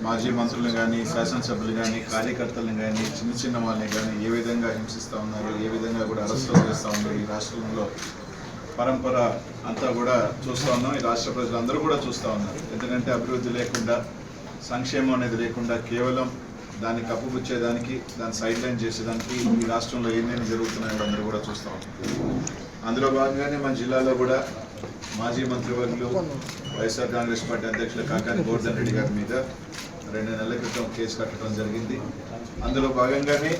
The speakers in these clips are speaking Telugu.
మాజీ మంత్రులు కానీ, శాసనసభ్యులు కానీ, కార్యకర్తలను కానీ, చిన్న చిన్న వాళ్ళని కానీ ఏ విధంగా హింసిస్తూ ఉన్నారు, ఏ విధంగా కూడా అరెస్టులు చేస్తూ ఉన్నారు. ఈ రాష్ట్రంలో పరంపర అంతా కూడా చూస్తూ ఉన్నాం. ఈ రాష్ట్ర ప్రజలందరూ కూడా చూస్తూ ఉన్నారు. ఎందుకంటే అభివృద్ధి లేకుండా, సంక్షేమం అనేది లేకుండా కేవలం దాన్ని కప్పుపుచ్చేదానికి, దాన్ని సైడ్ లైన్ చేసేదానికి ఈ రాష్ట్రంలో ఏమేమి జరుగుతున్నాయో అందరూ కూడా చూస్తూ ఉన్నారు. అందులో భాగంగానే మన జిల్లాలో కూడా మాజీ మంత్రివర్యులు వైఎస్ఆర్ కాంగ్రెస్ పార్టీ అధ్యక్షులు కాకాని గోవర్ధన్ రెడ్డి గారి మీద 2 నెలల క్రితం కేసు కట్టడం జరిగింది. అందులో భాగంగానే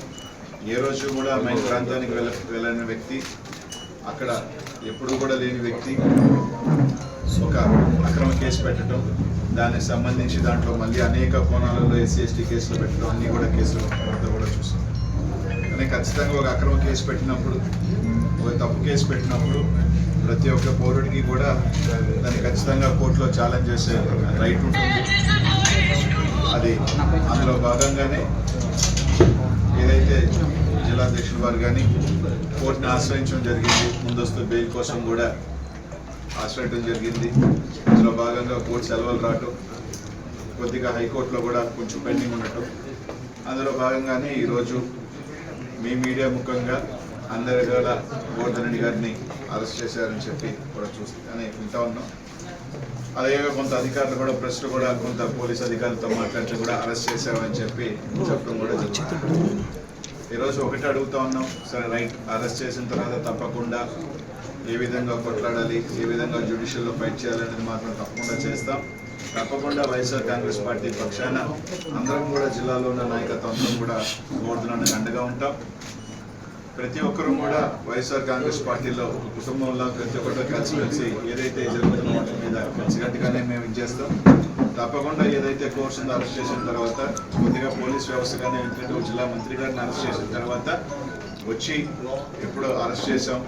ఏ రోజు కూడా మన ప్రాంతానికి వెళ్ళని వ్యక్తి, అక్కడ ఎప్పుడు కూడా లేని వ్యక్తి ఒక అక్రమ కేసు పెట్టడం, దానికి సంబంధించి దాంట్లో మళ్ళీ అనేక కోణాలలో ఎస్సీ ఎస్టీ కేసులు పెట్టడం, అన్నీ కూడా కేసులు అంతా కూడా చూస్తాం. కానీ ఖచ్చితంగా ఒక అక్రమ కేసు పెట్టినప్పుడు, ఒక తప్పు కేసు పెట్టినప్పుడు ప్రతి ఒక్క పౌరుడికి కూడా దాన్ని ఖచ్చితంగా కోర్టులో ఛాలెంజ్ చేసే రైట్ ఉంటుంది. అది అందులో భాగంగానే ఏదైతే జిల్లాధ్యక్షుల వారు కానీ కోర్టుని ఆశ్రయించడం జరిగింది. ముందస్తు బెయిల్ కోసం కూడా ఆశ్రయించడం జరిగింది. అందులో భాగంగా కోర్టు సెలవులు రావటం, కొద్దిగా హైకోర్టులో కూడా కొంచెం పెండింగ్ ఉండటం, అందులో భాగంగానే ఈరోజు మీ మీడియా ముఖంగా అందరి కూడా గోవర్ధన్ రెడ్డి గారిని అరెస్ట్ చేశారని చెప్పి కూడా చూస్తూనే వింటా ఉన్నాం. అలాగే కొంత అధికారులు కూడా, ప్రెస్లు కూడా కొంత పోలీస్ అధికారులతో మాట్లాడితే కూడా అరెస్ట్ చేశామని చెప్పి చెప్పడం కూడా జరుగుతుంది. ఈరోజు ఒకటి అడుగుతా ఉన్నాం, సరే రైట్, అరెస్ట్ చేసిన తర్వాత తప్పకుండా ఏ విధంగా కొట్లాడాలి, ఏ విధంగా జ్యుడిషియల్లో ఫైట్ చేయాలనేది మాత్రం తప్పకుండా చేస్తాం. తప్పకుండా వైఎస్ఆర్ కాంగ్రెస్ పార్టీ పక్షాన అందరం కూడా జిల్లాలో ఉన్న నాయకత్వం అందరం కూడా గోవర్ధనానికి అండగా ఉంటాం. ప్రతి ఒక్కరూ కూడా వైఎస్ఆర్ కాంగ్రెస్ పార్టీలో కుటుంబంలో ప్రతి ఒక్కరు కలిసిమెలిసి ఏదైతే జరుగుతున్న వాటి మీద కలిసికట్టుగానే మేము ఇచ్చేస్తాం. తప్పకుండా ఏదైతే కోర్సును అరెస్ట్ చేసిన తర్వాత కొద్దిగా పోలీస్ వ్యవస్థ కానీ, ఎందుకంటే జిల్లా మంత్రి గారిని అరెస్ట్ చేసిన తర్వాత వచ్చి ఎప్పుడు అరెస్ట్ చేసాం,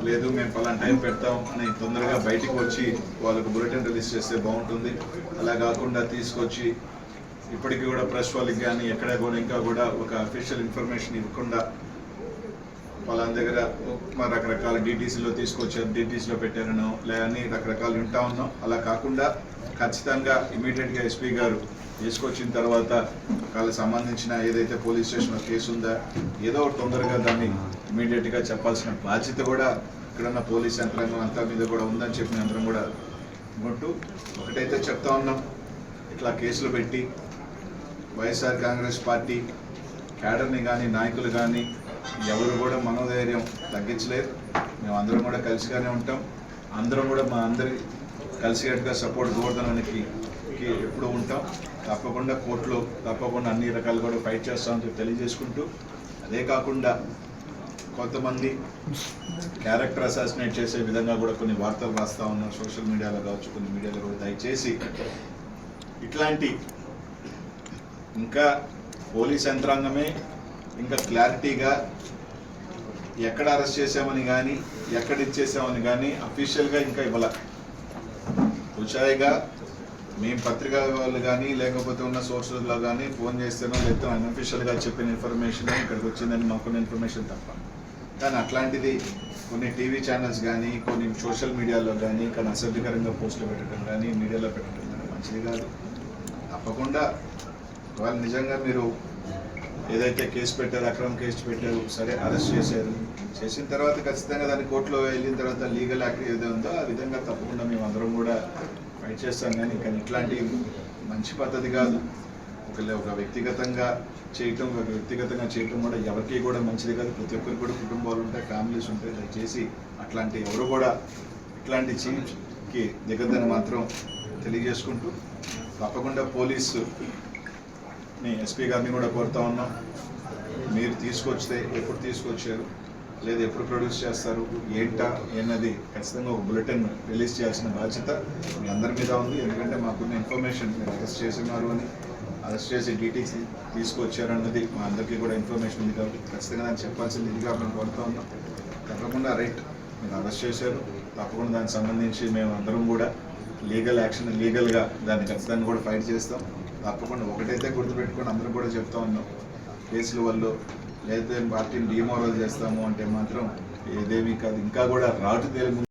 లేదు మేము పలానా టైం పెడతాం అని తొందరగా బయటికి వచ్చి వాళ్ళకు బులెటిన్ రిలీజ్ చేస్తే బాగుంటుంది. అలా కాకుండా తీసుకొచ్చి ఇప్పటికీ కూడా ప్రెస్ వాళ్ళకి కానీ ఎక్కడ కూడా ఇంకా కూడా ఒక అఫీషియల్ ఇన్ఫర్మేషన్ ఇవ్వకుండా వాళ్ళ దగ్గర రకరకాల డీటీసీలో తీసుకొచ్చారు, డీటీసీలో పెట్టారనో లేదని రకరకాలు వింటా ఉన్నాం. అలా కాకుండా ఖచ్చితంగా ఇమీడియట్గా ఎస్పీ గారు తీసుకొచ్చిన తర్వాత వాళ్ళకి సంబంధించిన ఏదైతే పోలీస్ స్టేషన్లో కేసు ఉందా ఏదో తొందరగా దాన్ని ఇమీడియట్గా చెప్పాల్సిన బాధ్యత కూడా ఇక్కడున్న పోలీస్ యంత్రాంగం అంతా మీద కూడా ఉందని చెప్పి అందరం కూడా ఉంటూ ఒకటైతే చెప్తా ఉన్నాం, ఇట్లా కేసులు పెట్టి వైఎస్ఆర్ కాంగ్రెస్ పార్టీ క్యాడర్ని కానీ, నాయకులు కానీ ఎవరు కూడా మనోధైర్యం తగ్గించలేరు. మేము అందరం కూడా కలిసిగానే ఉంటాం. అందరం కూడా మా అందరి కలిసికట్టుగా సపోర్ట్ గోవర్ధనానికి ఎప్పుడు ఉంటాం. తప్పకుండా కోర్టులో తప్పకుండా అన్ని రకాలు కూడా ఫైట్ చేస్తామని తెలియజేసుకుంటూ, అదే కాకుండా కొంతమంది క్యారెక్టర్ అసాసినేట్ చేసే విధంగా కూడా కొన్ని వార్తలు రాస్తూ ఉన్నాం సోషల్ మీడియాలో కావచ్చు, కొన్ని మీడియాలో కూడా. దయచేసి ఇట్లాంటి ఇంకా పోలీస్ యంత్రాంగమే ఇంకా క్లారిటీగా ఎక్కడ అరెస్ట్ చేసామని కానీ, ఎక్కడ ఇచ్చేసామని కానీ అఫీషియల్గా ఇంకా ఇవ్వాల. ఉచాయిగా మేము పత్రికా వాళ్ళు కానీ లేకపోతే ఉన్న సోర్సెస్లో కానీ ఫోన్ చేస్తేనో లేకపోతే అన్అఫీషియల్గా చెప్పిన ఇన్ఫర్మేషన్ ఇక్కడికి వచ్చిందని మాకున్న ఇన్ఫర్మేషన్ తప్ప. కానీ అట్లాంటిది కొన్ని టీవీ ఛానల్స్ కానీ, కొన్ని సోషల్ మీడియాలో కానీ కానీ అసభ్యకరంగా పోస్టులు పెట్టడం కానీ, మీడియాలో పెట్టడం కానీ మంచిది కాదు. తప్పకుండా వాళ్ళు నిజంగా మీరు ఏదైతే కేసు పెట్టారు, అక్రమ కేసు పెట్టారు, సరే అరెస్ట్ చేశారు, చేసిన తర్వాత ఖచ్చితంగా దాన్ని కోర్టులో వెళ్ళిన తర్వాత లీగల్ యాక్ట్ ఏదో ఉందో ఆ విధంగా తప్పకుండా మేము అందరం కూడా ఫైట్ చేస్తాం. కానీ ఇట్లాంటి మంచి పద్ధతి కాదు. ఒక వ్యక్తిగతంగా చేయటం కూడా ఎవరికి కూడా మంచిది కాదు. ప్రతి ఒక్కరికి కూడా కుటుంబాలు ఉంటాయి, ఫ్యామిలీస్ ఉంటాయి. దయచేసి అట్లాంటి ఎవరు కూడా ఇట్లాంటి చీఫ్కి దిగద్దని మాత్రం తెలియజేసుకుంటూ, తప్పకుండా పోలీసు ఎస్పీ గారిని కూడా కోరుతా ఉన్నాం, మీరు తీసుకొస్తే ఎప్పుడు తీసుకొచ్చారు, లేదా ఎప్పుడు ప్రొడ్యూస్ చేస్తారు, ఏంటా అన్నది ఖచ్చితంగా ఒక బులెటిన్ రిలీజ్ చేయాల్సిన బాధ్యత మీ అందరి మీద ఉంది. ఎందుకంటే మాకున్న ఇన్ఫర్మేషన్ మీరు అరెస్ట్ చేస్తున్నారు అని, అరెస్ట్ చేసి డీటీసీ తీసుకొచ్చారన్నది మా అందరికీ కూడా ఇన్ఫర్మేషన్ ఉంది కాబట్టి ఖచ్చితంగా దాన్ని చెప్పాల్సింది ఇదిగా మేము కోరుతా ఉన్నాం. తప్పకుండా రైట్, మీరు అరెస్ట్ చేశారు, తప్పకుండా దానికి సంబంధించి మేము అందరం కూడా లీగల్ యాక్షన్, లీగల్గా దాన్ని ఖచ్చితంగా కూడా ఫైట్ చేస్తాం. తప్పకుండా ఒకటైతే గుర్తుపెట్టుకొని అందరూ కూడా చెప్తా ఉన్నాం, కేసుల వల్ల లేదా పార్టీని డిమోరల్ చేస్తాము అంటే మాత్రం ఏదేమీ కాదు. ఇంకా కూడా రాటు తేలి